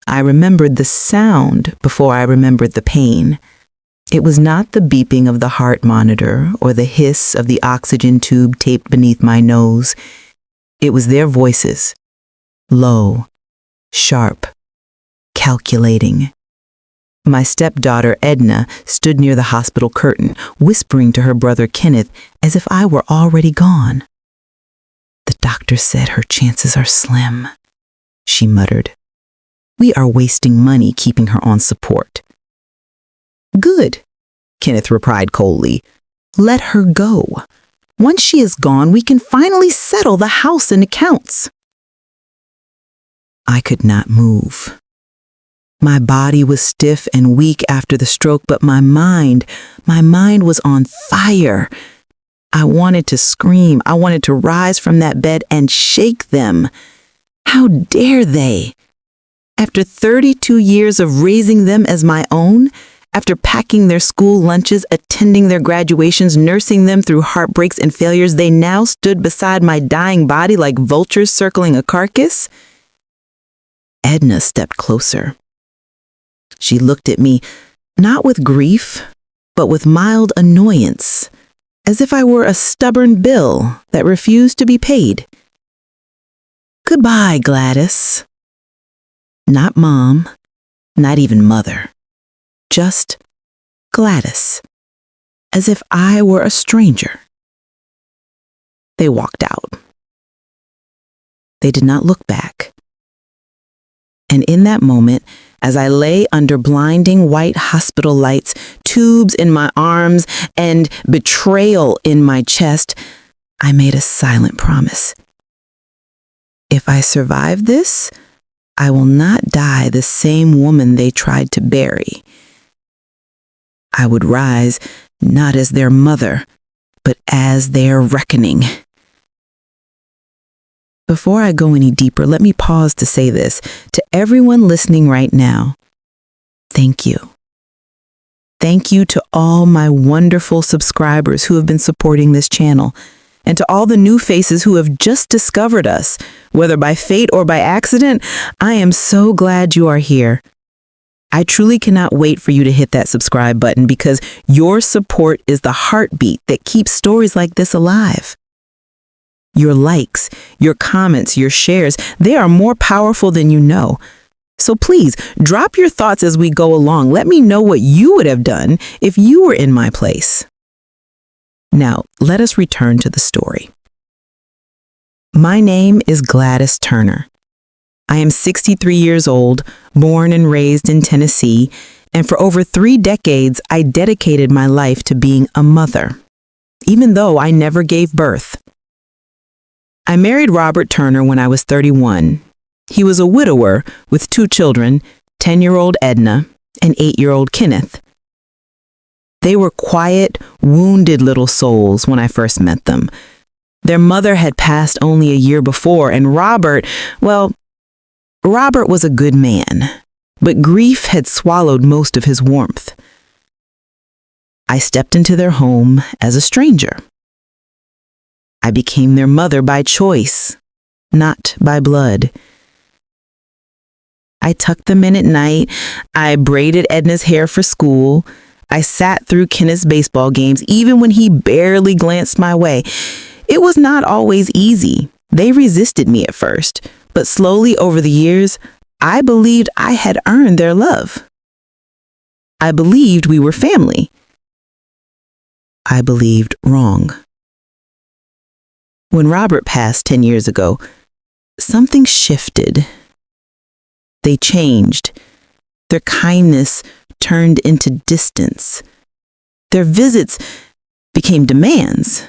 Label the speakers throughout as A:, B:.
A: I remembered the sound before I remembered the pain. It was not the beeping of the heart monitor or the hiss of the oxygen tube taped beneath my nose. It was their voices, low, sharp, calculating. My stepdaughter, Edna, stood near the hospital curtain, whispering to her brother Kenneth as if I were already gone. "The doctor said her chances are slim," she muttered. "We are wasting money keeping her on support." "Good," Kenneth replied coldly. "Let her go. Once she is gone, we can finally settle the house and accounts." I could not move. My body was stiff and weak after the stroke, but my mind was on fire. I wanted to scream. I wanted to rise from that bed and shake them. How dare they? After 32 years of raising them as my own, after packing their school lunches, attending their graduations, nursing them through heartbreaks and failures, they now stood beside my dying body like vultures circling a carcass? Edna stepped closer. She looked at me, not with grief, but with mild annoyance, as if I were a stubborn bill that refused to be paid. "Goodbye, Gladys." Not Mom, not even Mother. Just Gladys, as if I were a stranger. They walked out. They did not look back. And in that moment, as I lay under blinding white hospital lights, tubes in my arms, and betrayal in my chest, I made a silent promise. If I survive this, I will not die the same woman they tried to bury. I would rise not as their mother, but as their reckoning. Before I go any deeper, let me pause to say this to everyone listening right now. Thank you. Thank you to all my wonderful subscribers who have been supporting this channel, and to all the new faces who have just discovered us, whether by fate or by accident. I am so glad you are here. I truly cannot wait for you to hit that subscribe button, because your support is the heartbeat that keeps stories like this alive. Your likes, your comments, your shares, they are more powerful than you know. So please, drop your thoughts as we go along. Let me know what you would have done if you were in my place. Now, let us return to the story. My name is Gladys Turner. I am 63 years old, born and raised in Tennessee, and for over 3 decades, I dedicated my life to being a mother, even though I never gave birth. I married Robert Turner when I was 31. He was a widower with 2 children, 10-year-old Edna and 8-year-old Kenneth. They were quiet, wounded little souls when I first met them. Their mother had passed only a year before, and Robert was a good man, but grief had swallowed most of his warmth. I stepped into their home as a stranger. I became their mother by choice, not by blood. I tucked them in at night. I braided Edna's hair for school. I sat through Kenneth's baseball games, even when he barely glanced my way. It was not always easy. They resisted me at first, but slowly over the years, I believed I had earned their love. I believed we were family. I believed wrong. When Robert passed 10 years ago, something shifted. They changed. Their kindness turned into distance. Their visits became demands.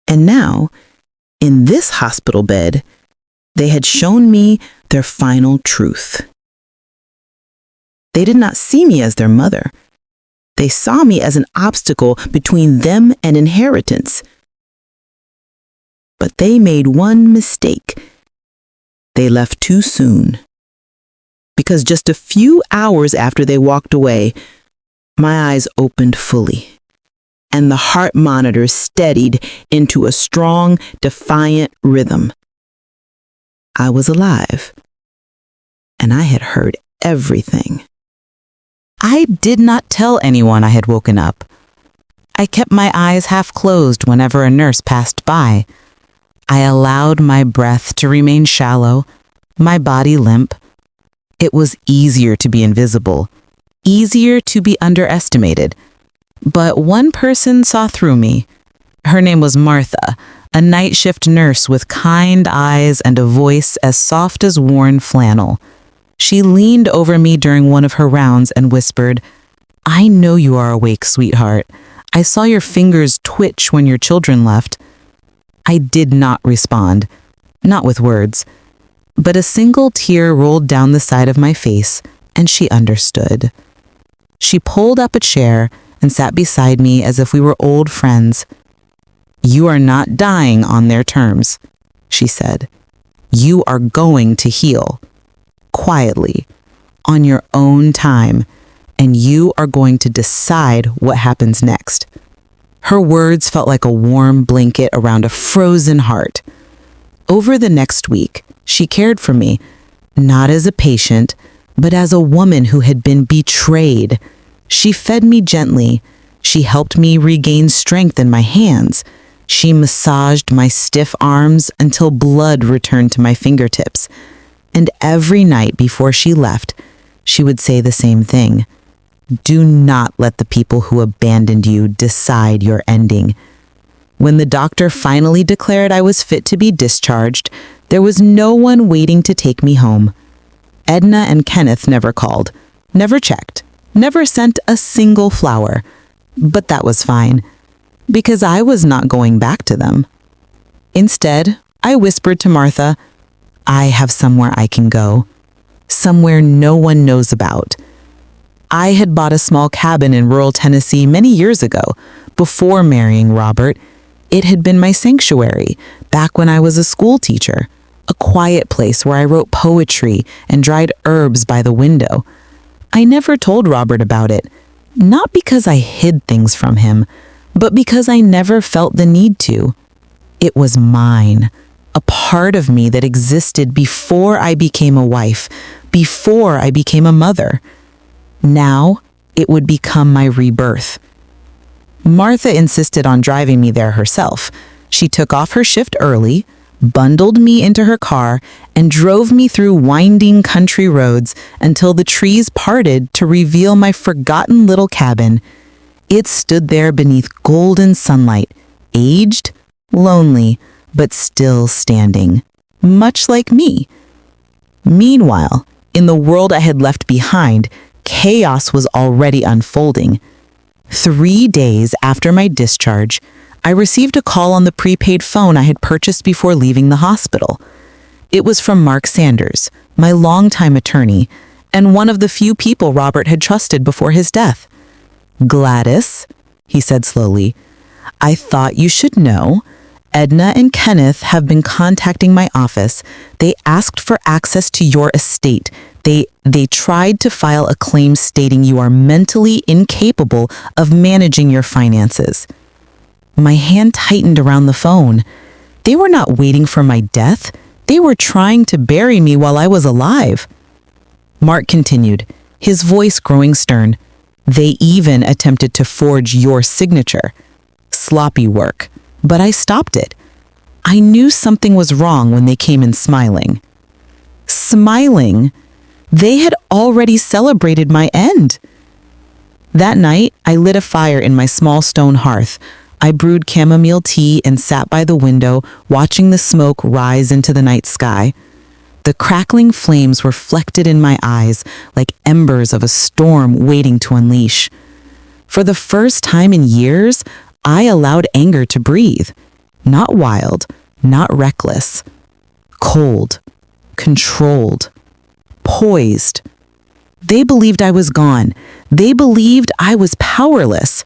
A: And now, in this hospital bed, they had shown me their final truth. They did not see me as their mother. They saw me as an obstacle between them and inheritance. But they made one mistake. They left too soon. Because just a few hours after they walked away, my eyes opened fully, and the heart monitor steadied into a strong, defiant rhythm. I was alive, and I had heard everything. I did not tell anyone I had woken up. I kept my eyes half closed whenever a nurse passed by. I allowed my breath to remain shallow, my body limp. It was easier to be invisible, easier to be underestimated. But one person saw through me. Her name was Martha, a night shift nurse with kind eyes and a voice as soft as worn flannel. She leaned over me during one of her rounds and whispered, "I know you are awake, sweetheart. I saw your fingers twitch when your children left." I did not respond, not with words, but a single tear rolled down the side of my face, and she understood. She pulled up a chair and sat beside me as if we were old friends. "You are not dying on their terms," she said. "You are going to heal. Quietly, on your own time, and you are going to decide what happens next." Her words felt like a warm blanket around a frozen heart. Over the next week, she cared for me, not as a patient, but as a woman who had been betrayed. She fed me gently. She helped me regain strength in my hands. She massaged my stiff arms until blood returned to my fingertips. And every night before she left, she would say the same thing. "Do not let the people who abandoned you decide your ending." When the doctor finally declared I was fit to be discharged, there was no one waiting to take me home. Edna and Kenneth never called, never checked, never sent a single flower. But that was fine, because I was not going back to them. Instead, I whispered to Martha, "I have somewhere I can go, somewhere no one knows about." I had bought a small cabin in rural Tennessee many years ago, before marrying Robert. It had been my sanctuary, back when I was a school teacher, a quiet place where I wrote poetry and dried herbs by the window. I never told Robert about it, not because I hid things from him, but because I never felt the need to. It was mine. A part of me that existed before I became a wife, before I became a mother. Now, it would become my rebirth. Martha insisted on driving me there herself. She took off her shift early, bundled me into her car, and drove me through winding country roads until the trees parted to reveal my forgotten little cabin. It stood there beneath golden sunlight, aged, lonely, but still standing, much like me. Meanwhile, in the world I had left behind, chaos was already unfolding. 3 days after my discharge, I received a call on the prepaid phone I had purchased before leaving the hospital. It was from Mark Sanders, my longtime attorney, and one of the few people Robert had trusted before his death. "Gladys," he said slowly, "I thought you should know. Edna and Kenneth have been contacting my office. They asked for access to your estate. They tried to file a claim stating you are mentally incapable of managing your finances." My hand tightened around the phone. They were not waiting for my death. They were trying to bury me while I was alive. Mark continued, his voice growing stern. "They even attempted to forge your signature. Sloppy work. But I stopped it. I knew something was wrong when they came in smiling." Smiling? They had already celebrated my end. That night, I lit a fire in my small stone hearth. I brewed chamomile tea and sat by the window, watching the smoke rise into the night sky. The crackling flames reflected in my eyes like embers of a storm waiting to unleash. For the first time in years, I allowed anger to breathe. Not wild, not reckless. Cold, controlled, poised. They believed I was gone. They believed I was powerless.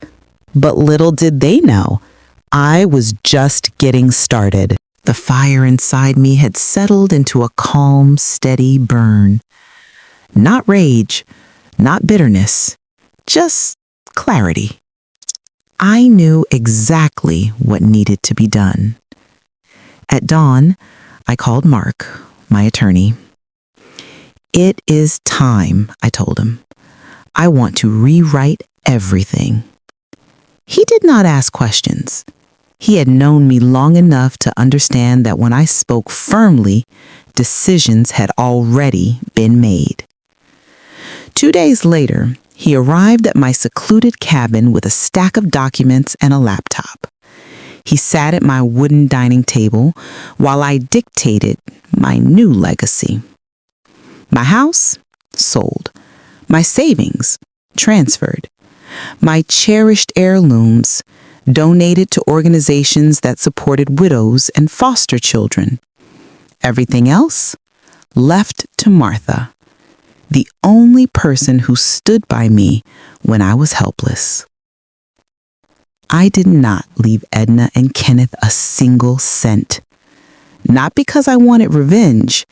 A: But little did they know, I was just getting started. The fire inside me had settled into a calm, steady burn. Not rage, not bitterness, just clarity. I knew exactly what needed to be done. At dawn, I called Mark, my attorney. It is time, I told him. I want to rewrite everything. He did not ask questions. He had known me long enough to understand that when I spoke firmly, decisions had already been made. 2 days later, he arrived at my secluded cabin with a stack of documents and a laptop. He sat at my wooden dining table while I dictated my new legacy. My house? Sold. My savings? Transferred. My cherished heirlooms? Donated to organizations that supported widows and foster children. Everything else? Left to Martha, the only person who stood by me when I was helpless. I did not leave Edna and Kenneth a single cent. Not because I wanted revenge,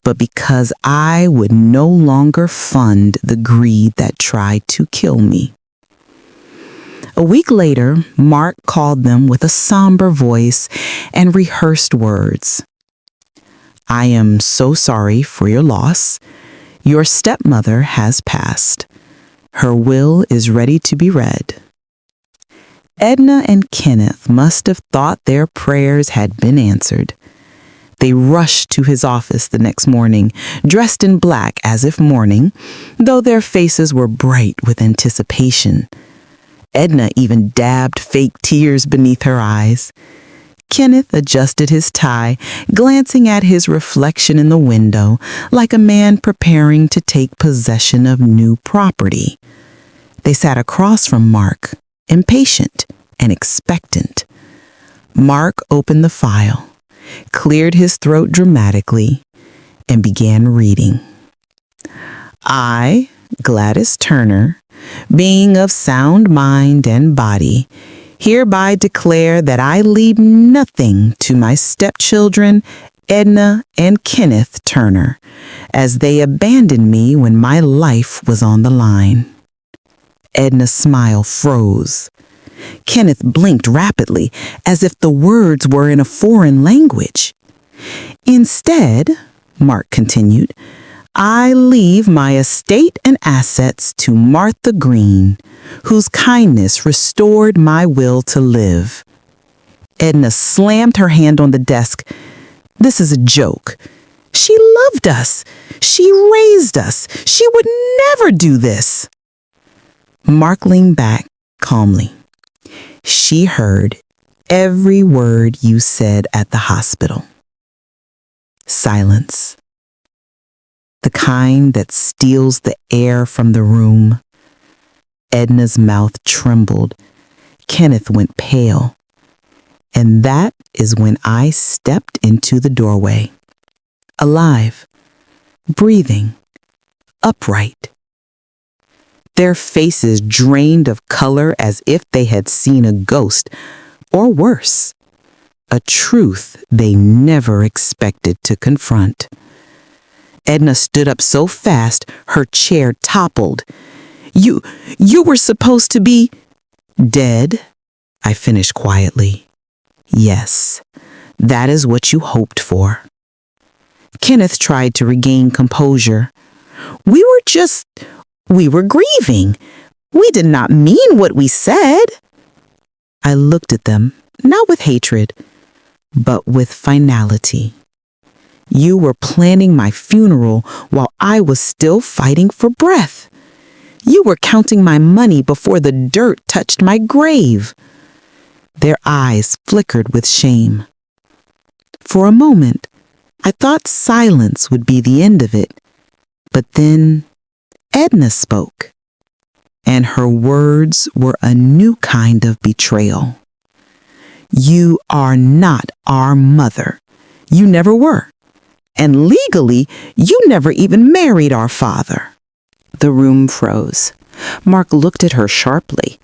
A: but because I would no longer fund the greed that tried to kill me. A week later, Mark called them with a somber voice and rehearsed words. I am so sorry for your loss. Your stepmother has passed. Her will is ready to be read. Edna and Kenneth must have thought their prayers had been answered. They rushed to his office the next morning, dressed in black as if mourning, though their faces were bright with anticipation. Edna even dabbed fake tears beneath her eyes. Kenneth adjusted his tie, glancing at his reflection in the window like a man preparing to take possession of new property. They sat across from Mark, impatient and expectant. Mark opened the file, cleared his throat dramatically, and began reading. I, Gladys Turner, being of sound mind and body, hereby declare that I leave nothing to my stepchildren, Edna and Kenneth Turner, as they abandoned me when my life was on the line. Edna's smile froze. Kenneth blinked rapidly, as if the words were in a foreign language. Instead, Mark continued, I leave my estate and assets to Martha Green, whose kindness restored my will to live. Edna slammed her hand on the desk. This is a joke. She loved us. She raised us. She would never do this. Mark leaned back calmly. She heard every word you said at the hospital. Silence. The kind that steals the air from the room. Edna's mouth trembled. Kenneth went pale. And that is when I stepped into the doorway. Alive, breathing, upright. Their faces drained of color as if they had seen a ghost, or worse, a truth they never expected to confront. Edna stood up so fast her chair toppled. You were supposed to be dead, I finished quietly. Yes, that is what you hoped for. Kenneth tried to regain composure. We were grieving. We did not mean what we said. I looked at them, not with hatred, but with finality. You were planning my funeral while I was still fighting for breath. You were counting my money before the dirt touched my grave. Their eyes flickered with shame. For a moment, I thought silence would be the end of it, but then Edna spoke, and her words were a new kind of betrayal. You are not our mother. You never were. And legally, you never even married our father. The room froze. Mark looked at her sharply.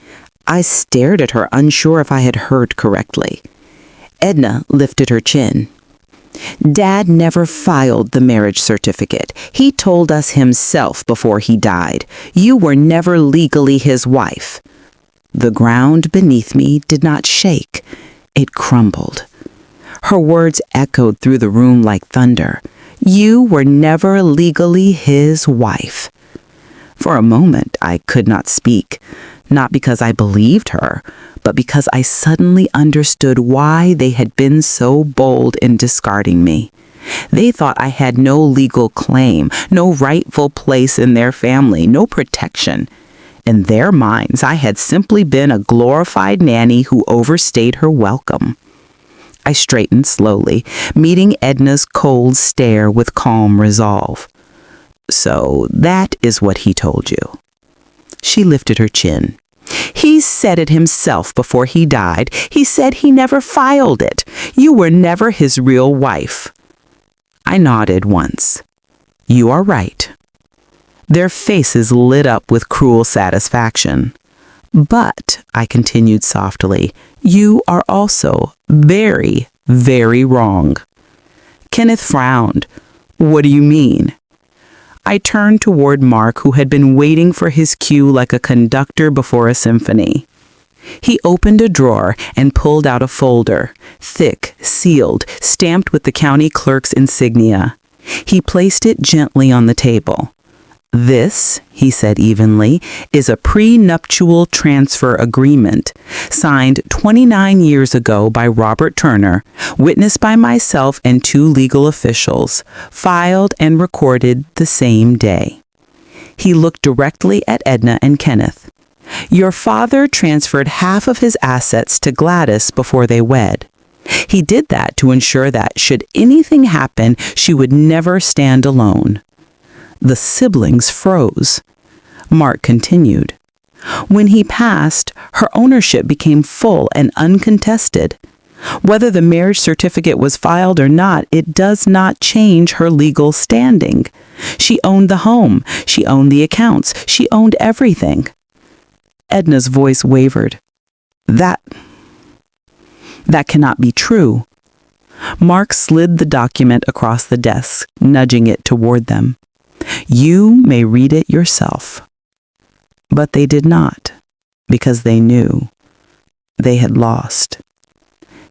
A: I stared at her, unsure if I had heard correctly. Edna lifted her chin. Dad never filed the marriage certificate. He told us himself before he died. You were never legally his wife. The ground beneath me did not shake. It crumbled. Her words echoed through the room like thunder. You were never legally his wife. For a moment, I could not speak, not because I believed her, but because I suddenly understood why they had been so bold in discarding me. They thought I had no legal claim, no rightful place in their family, no protection. In their minds, I had simply been a glorified nanny who overstayed her welcome. I straightened slowly, meeting Edna's cold stare with calm resolve. So that is what he told you. She lifted her chin. He said it himself before he died. He said he never filed it. You were never his real wife. I nodded once. You are right. Their faces lit up with cruel satisfaction. But, I continued softly, you are also very, very wrong. Kenneth frowned. What do you mean? I turned toward Mark, who had been waiting for his cue like a conductor before a symphony. He opened a drawer and pulled out a folder, thick, sealed, stamped with the county clerk's insignia. He placed it gently on the table. This, he said evenly, is a prenuptial transfer agreement, signed 29 years ago by Robert Turner, witnessed by myself and 2 legal officials, filed and recorded the same day. He looked directly at Edna and Kenneth. Your father transferred half of his assets to Gladys before they wed. He did that to ensure that, should anything happen, she would never stand alone. The siblings froze. Mark continued. When he passed, her ownership became full and uncontested. Whether the marriage certificate was filed or not, it does not change her legal standing. She owned the home. She owned the accounts. She owned everything. Edna's voice wavered. That cannot be true. Mark slid the document across the desk, nudging it toward them. You may read it yourself. But they did not, because they knew. They had lost.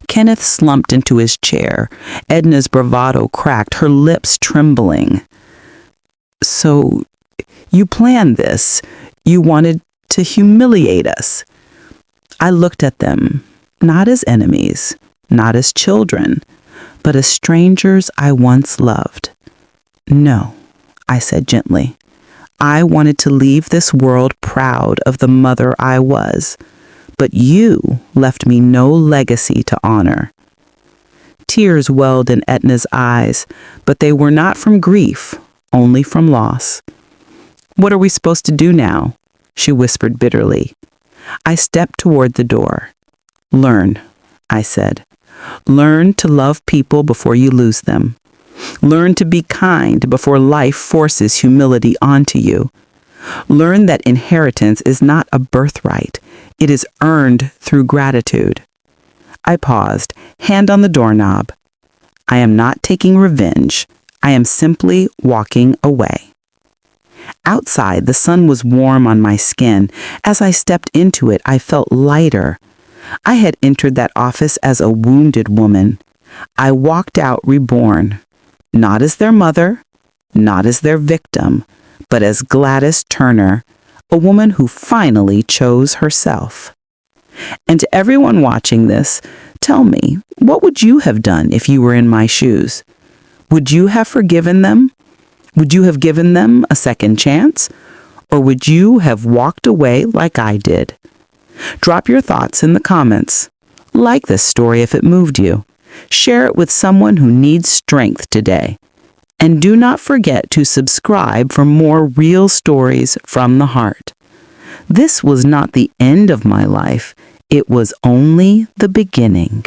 A: Kenneth slumped into his chair. Edna's bravado cracked, her lips trembling. So, you planned this. You wanted to humiliate us. I looked at them, not as enemies, not as children, but as strangers I once loved. No, I said gently. I wanted to leave this world proud of the mother I was, but you left me no legacy to honor. Tears welled in Edna's eyes, but they were not from grief, only from loss. What are we supposed to do now? She whispered bitterly. I stepped toward the door. Learn, I said. Learn to love people before you lose them. Learn to be kind before life forces humility onto you. Learn that inheritance is not a birthright. It is earned through gratitude. I paused, hand on the doorknob. I am not taking revenge. I am simply walking away. Outside, the sun was warm on my skin. As I stepped into it, I felt lighter. I had entered that office as a wounded woman. I walked out reborn. Not as their mother, not as their victim, but as Gladys Turner, a woman who finally chose herself. And to everyone watching this, tell me, what would you have done if you were in my shoes? Would you have forgiven them? Would you have given them a second chance? Or would you have walked away like I did? Drop your thoughts in the comments. Like this story if it moved you. Share it with someone who needs strength today. And do not forget to subscribe for more real stories from the heart. This was not the end of my life. It was only the beginning.